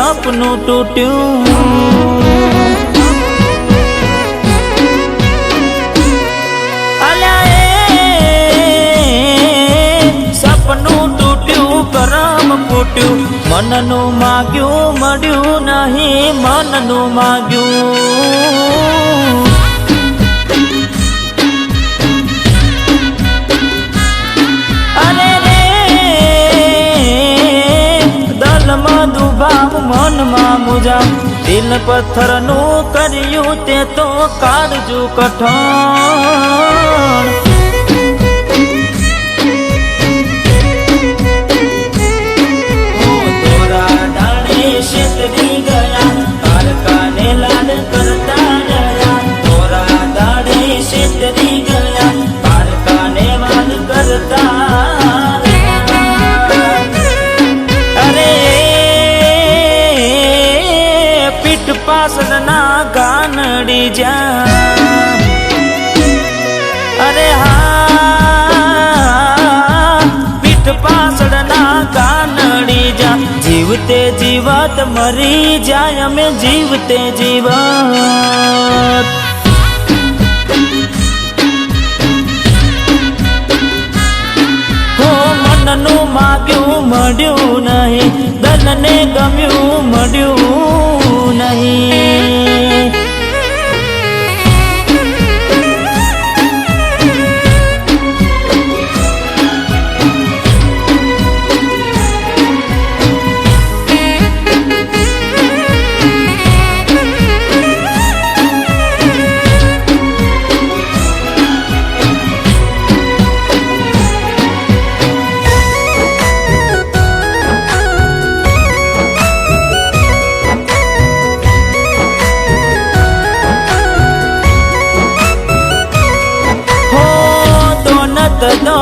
સપનું તૂટ્યું સપનું તૂટ્યું કરમ ફૂટ્યું મનનું માગ્યું મળ્યું નહીં મનનું માગ્યું અરે રે દલમાં દુભાવ મનમાં મુજાવ દિલ પથ્થરનું કર્યું તે તો કાળજુ કઠણ शेतरी गया कारखाने लाड करता गया थोड़ा दाड़े शेतरी गया कारखाने वाल करता अरे पीठ पासना गानड़ी जा अरे हाँ पीठ पासना गानड़ी जा जीवते जीवत मरी जाय में जीवते जीवत हो मननु माग्यू मड्यू नहीं दल ने गम्यू मड्यू नहीं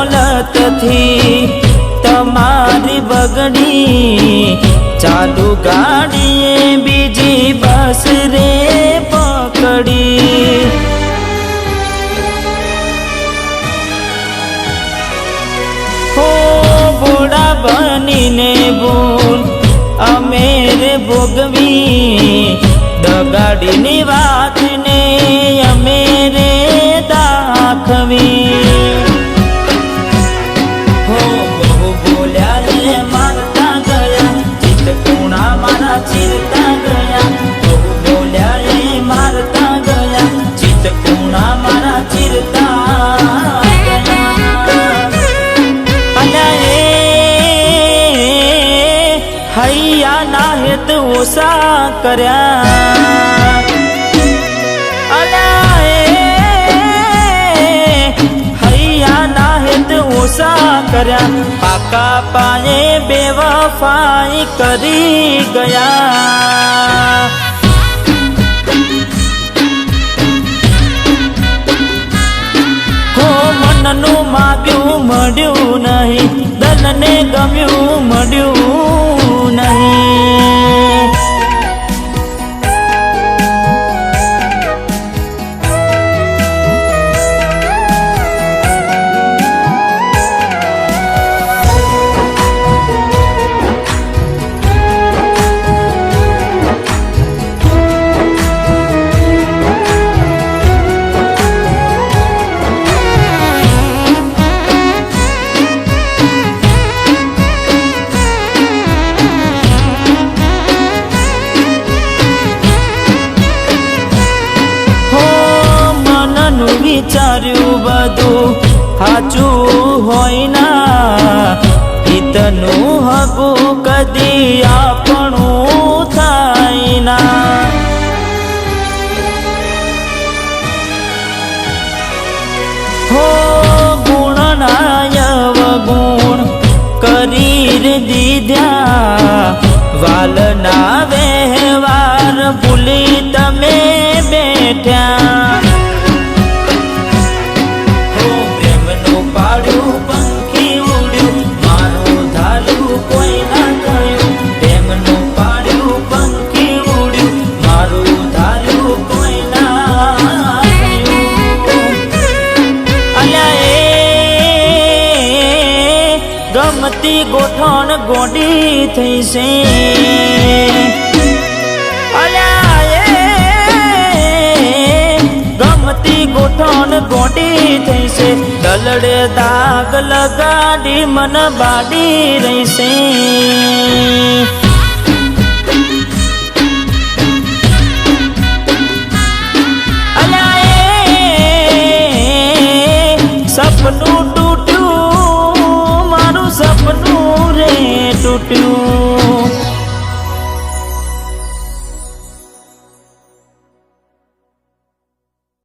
दौलत थी तमारी बगड़ी चालू गाड़ी बीजी बस रे पकड़ी हो बूढ़ा बनी ने बोल अमेरे भोगवी दगाड़ी नी बात ने अमेरे दाखवी चिरता गया तो बोल्या रे मारता गया चित कुणा मारा चिरता गया हैया ना हेत ओसा कर्या हैया ना हेत ओसा कर्या पाका पाए बेवफाई करी गया हो मननु माग्यू मड्यू नहीं दल ने गम्यू मड्यू नहीं विचार्यू बधु हाचू होयना हितनु हगु कदी आपणु थायना हो गुणनाय वगुण करीर दीध्या वालना व्यवहार भूली तमे बैठ्या पंखी उड़्यू मारू धालू कोई ना करू प्रेमनु पाड्यू पंखी उड़्यू मारू धालू कोई ना अल्या गमती गोठण गोडी थई से મન ગોટી થઈ છે દલડે દાગ લગાડી મન બાડી રહી છે સપનું તૂટ્યું મારું સપનું રે તૂટ્યું